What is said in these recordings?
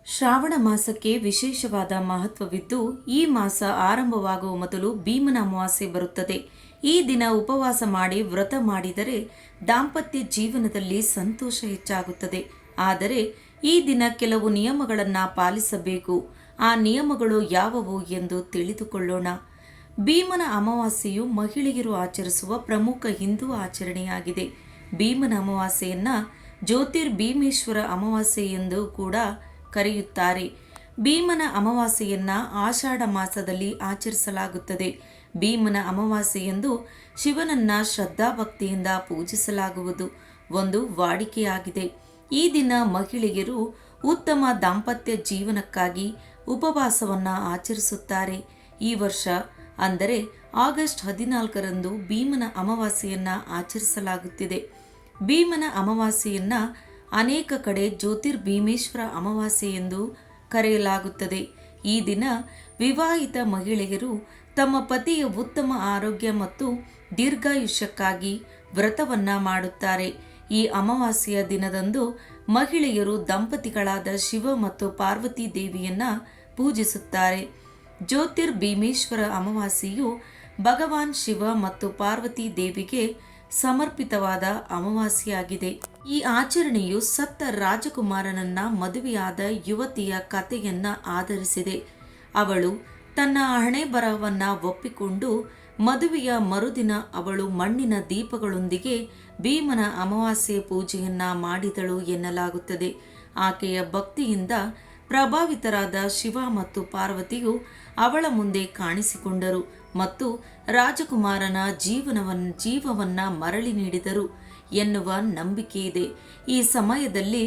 ಶ್ರಾವಣ ಮಾಸಕ್ಕೆ ವಿಶೇಷವಾದ ಮಹತ್ವವಿದ್ದು, ಈ ಮಾಸ ಆರಂಭವಾಗುವ ಮೊದಲು ಭೀಮನ ಅಮಾವಾಸ್ಯೆ ಬರುತ್ತದೆ. ಈ ದಿನ ಉಪವಾಸ ಮಾಡಿ ವ್ರತ ಮಾಡಿದರೆ ದಾಂಪತ್ಯ ಜೀವನದಲ್ಲಿ ಸಂತೋಷ ಹೆಚ್ಚಾಗುತ್ತದೆ. ಆದರೆ ಈ ದಿನ ಕೆಲವು ನಿಯಮಗಳನ್ನು ಪಾಲಿಸಬೇಕು. ಆ ನಿಯಮಗಳು ಯಾವುವು ಎಂದು ತಿಳಿದುಕೊಳ್ಳೋಣ. ಭೀಮನ ಅಮಾವಾಸ್ಯೆಯು ಮಹಿಳೆಯರು ಆಚರಿಸುವ ಪ್ರಮುಖ ಹಿಂದೂ ಆಚರಣೆಯಾಗಿದೆ. ಭೀಮನ ಅಮಾವಾಸ್ಯೆಯನ್ನ ಜ್ಯೋತಿರ್ಭೀಮೇಶ್ವರ ಅಮಾವಾಸ್ಯೆ ಎಂದು ಕೂಡ ಕರೆಯುತ್ತಾರೆ. ಭೀಮನ ಅಮಾವಾಸ್ಯೆಯನ್ನ ಆಷಾಢ ಮಾಸದಲ್ಲಿ ಆಚರಿಸಲಾಗುತ್ತದೆ. ಭೀಮನ ಅಮಾವಾಸ್ಯೆಯಂದು ಶಿವನನ್ನ ಶ್ರದ್ಧಾಭಕ್ತಿಯಿಂದ ಪೂಜಿಸಲಾಗುವುದು ಒಂದು ವಾಡಿಕೆಯಾಗಿದೆ. ಈ ದಿನ ಮಹಿಳೆಯರು ಉತ್ತಮ ದಾಂಪತ್ಯ ಜೀವನಕ್ಕಾಗಿ ಉಪವಾಸವನ್ನ ಆಚರಿಸುತ್ತಾರೆ. ಈ ವರ್ಷ ಅಂದರೆ ಆಗಸ್ಟ್ 14ರಂದು ಭೀಮನ ಅಮಾವಾಸ್ಯೆಯನ್ನ ಆಚರಿಸಲಾಗುತ್ತಿದೆ. ಭೀಮನ ಅಮಾವಾಸ್ಯೆಯನ್ನ ಅನೇಕ ಕಡೆ ಜ್ಯೋತಿರ್ಭೀಮೇಶ್ವರ ಅಮಾವಾಸ್ಯೆ ಎಂದು ಕರೆಯಲಾಗುತ್ತದೆ. ಈ ದಿನ ವಿವಾಹಿತ ಮಹಿಳೆಯರು ತಮ್ಮ ಪತಿಯ ಉತ್ತಮ ಆರೋಗ್ಯ ಮತ್ತು ದೀರ್ಘಾಯುಷ್ಯಕ್ಕಾಗಿ ವ್ರತವನ್ನ ಮಾಡುತ್ತಾರೆ. ಈ ಅಮಾವಾಸ್ಯೆಯ ದಿನದಂದು ಮಹಿಳೆಯರು ದಂಪತಿಗಳಾದ ಶಿವ ಮತ್ತು ಪಾರ್ವತಿ ದೇವಿಯನ್ನ ಪೂಜಿಸುತ್ತಾರೆ. ಜ್ಯೋತಿರ್ಭೀಮೇಶ್ವರ ಅಮಾವಾಸ್ಯೆಯು ಭಗವಾನ್ ಶಿವ ಮತ್ತು ಪಾರ್ವತಿ ದೇವಿಗೆ ಸಮರ್ಪಿತವಾದ ಅಮಾವಾಸ್ಯೆಯಾಗಿದೆ. ಈ ಆಚರಣೆಯು ಸತ್ತ ರಾಜಕುಮಾರನನ್ನ ಮದುವೆಯಾದ ಯುವತಿಯ ಕಥೆಯನ್ನ ಆಧರಿಸಿದೆ. ಅವಳು ತನ್ನ ಹಣೆ ಬರಹವನ್ನ ಒಪ್ಪಿಕೊಂಡು ಮದುವೆಯ ಮರುದಿನ ಅವಳು ಮಣ್ಣಿನ ದೀಪಗಳೊಂದಿಗೆ ಭೀಮನ ಅಮಾವಾಸ್ಯೆ ಪೂಜೆಯನ್ನ ಮಾಡಿದಳು ಎನ್ನಲಾಗುತ್ತದೆ. ಆಕೆಯ ಭಕ್ತಿಯಿಂದ ಪ್ರಭಾವಿತರಾದ ಶಿವ ಮತ್ತು ಪಾರ್ವತಿಯು ಅವಳ ಮುಂದೆ ಕಾಣಿಸಿಕೊಂಡರು ಮತ್ತು ರಾಜಕುಮಾರನ ಜೀವವನ್ನ ಮರಳಿ ನೀಡಿದರು ಎನ್ನುವ ನಂಬಿಕೆ ಇದೆ. ಈ ಸಮಯದಲ್ಲಿ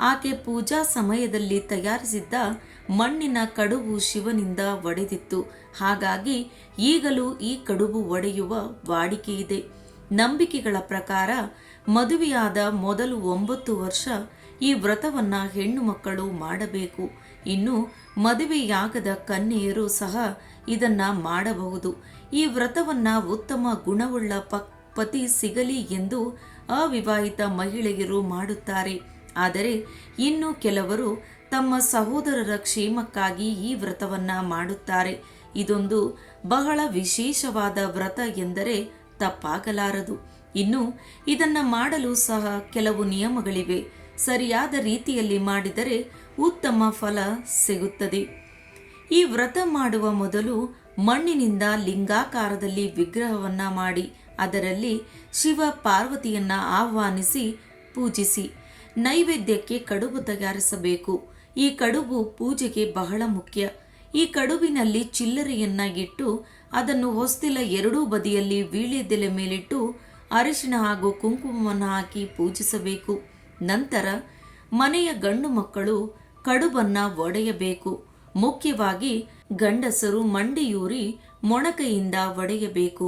ಆಕೆ ಪೂಜಾ ಸಮಯದಲ್ಲಿ ತಯಾರಿಸಿದ್ದ ಮಣ್ಣಿನ ಕಡುಬು ಶಿವನಿಂದ ಒಡೆದಿತ್ತು. ಹಾಗಾಗಿ ಈಗಲೂ ಈ ಕಡುಬು ಒಡೆಯುವ ವಾಡಿಕೆ ಇದೆ. ನಂಬಿಕೆಗಳ ಪ್ರಕಾರ ಮದುವೆಯಾದ ಮೊದಲು 9 ವರ್ಷ ಈ ವ್ರತವನ್ನ ಹೆಣ್ಣು ಮಕ್ಕಳು ಮಾಡಬೇಕು. ಇನ್ನು ಮದುವೆಯಾಗದ ಕನ್ಯೆಯರು ಸಹ ಇದನ್ನ ಮಾಡಬಹುದು. ಈ ವ್ರತವನ್ನ ಉತ್ತಮ ಗುಣವುಳ್ಳ ಪತಿ ಸಿಗಲಿ ಎಂದು ಅವಿವಾಹಿತ ಮಹಿಳೆಯರು ಮಾಡುತ್ತಾರೆ. ಆದರೆ ಇನ್ನು ಕೆಲವರು ತಮ್ಮ ಸಹೋದರರ ಕ್ಷೇಮಕ್ಕಾಗಿ ಈ ವ್ರತವನ್ನ ಮಾಡುತ್ತಾರೆ. ಇದೊಂದು ಬಹಳ ವಿಶೇಷವಾದ ವ್ರತ ಎಂದರೆ ತಪ್ಪಾಗಲಾರದು. ಇನ್ನು ಇದನ್ನ ಮಾಡಲು ಸಹ ಕೆಲವು ನಿಯಮಗಳಿವೆ. ಸರಿಯಾದ ರೀತಿಯಲ್ಲಿ ಮಾಡಿದರೆ ಉತ್ತಮ ಫಲ ಸಿಗುತ್ತದೆ. ಈ ವ್ರತ ಮಾಡುವ ಮೊದಲು ಮಣ್ಣಿನಿಂದ ಲಿಂಗಾಕಾರದಲ್ಲಿ ವಿಗ್ರಹವನ್ನ ಮಾಡಿ ಅದರಲ್ಲಿ ಶಿವ ಪಾರ್ವತಿಯನ್ನ ಆಹ್ವಾನಿಸಿ ಪೂಜಿಸಿ ನೈವೇದ್ಯಕ್ಕೆ ಕಡುಬು ತಯಾರಿಸಬೇಕು. ಈ ಕಡುಬು ಪೂಜೆಗೆ ಬಹಳ ಮುಖ್ಯ. ಈ ಕಡುಬಿನಲ್ಲಿ ಚಿಲ್ಲರೆಯನ್ನ ಇಟ್ಟು ಅದನ್ನು ಹೊಸ್ತಿಲ ಎರಡೂ ಬದಿಯಲ್ಲಿ ವೀಳ್ಯದೆಲೆ ಮೇಲಿಟ್ಟು ಅರಿಶಿಣ ಹಾಗೂ ಕುಂಕುಮವನ್ನು ಹಾಕಿ ಪೂಜಿಸಬೇಕು. ನಂತರ ಮನೆಯ ಗಂಡು ಮಕ್ಕಳು ಕಡುಬನ್ನ ಒಡೆಯಬೇಕು. ಮುಖ್ಯವಾಗಿ ಗಂಡಸರು ಮಂಡಿಯೂರಿ ಮೊಣಕೈಯಿಂದ ಒಡೆಯಬೇಕು.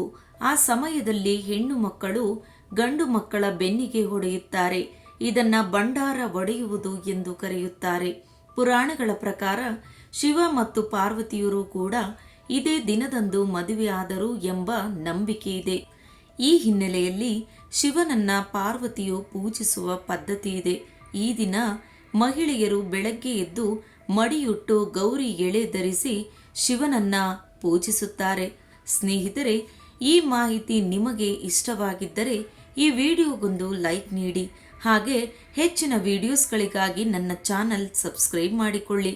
ಆ ಸಮಯದಲ್ಲಿ ಹೆಣ್ಣು ಮಕ್ಕಳು ಗಂಡು ಮಕ್ಕಳ ಬೆನ್ನಿಗೆ ಹೊಡೆಯುತ್ತಾರೆ. ಇದನ್ನ ಭಂಡಾರ ಒಡೆಯುವುದು ಎಂದು ಕರೆಯುತ್ತಾರೆ. ಪುರಾಣಗಳ ಪ್ರಕಾರ ಶಿವ ಮತ್ತು ಪಾರ್ವತಿಯರು ಕೂಡ ಇದೇ ದಿನದಂದು ಮದುವೆಯಾದರು ಎಂಬ ನಂಬಿಕೆ ಇದೆ. ಈ ಹಿನ್ನೆಲೆಯಲ್ಲಿ ಶಿವನನ್ನ ಪಾರ್ವತಿಯು ಪೂಜಿಸುವ ಪದ್ಧತಿ ಇದೆ. ಈ ದಿನ ಮಹಿಳೆಯರು ಬೆಳಗ್ಗೆ ಎದ್ದು ಮಡಿಯುಟ್ಟು ಗೌರಿ ಎಳೆ ಧರಿಸಿ ಶಿವನನ್ನ ಪೂಜಿಸುತ್ತಾರೆ. ಸ್ನೇಹಿತರೆ, ಈ ಮಾಹಿತಿ ನಿಮಗೆ ಇಷ್ಟವಾಗಿದ್ದರೆ ಈ ವಿಡಿಯೋಗೊಂದು ಲೈಕ್ ನೀಡಿ. ಹಾಗೆ ಹೆಚ್ಚಿನ ವಿಡಿಯೋಸ್ಗಳಿಗಾಗಿ ನನ್ನ ಚಾನಲ್ ಸಬ್ಸ್ಕ್ರೈಬ್ ಮಾಡಿಕೊಳ್ಳಿ.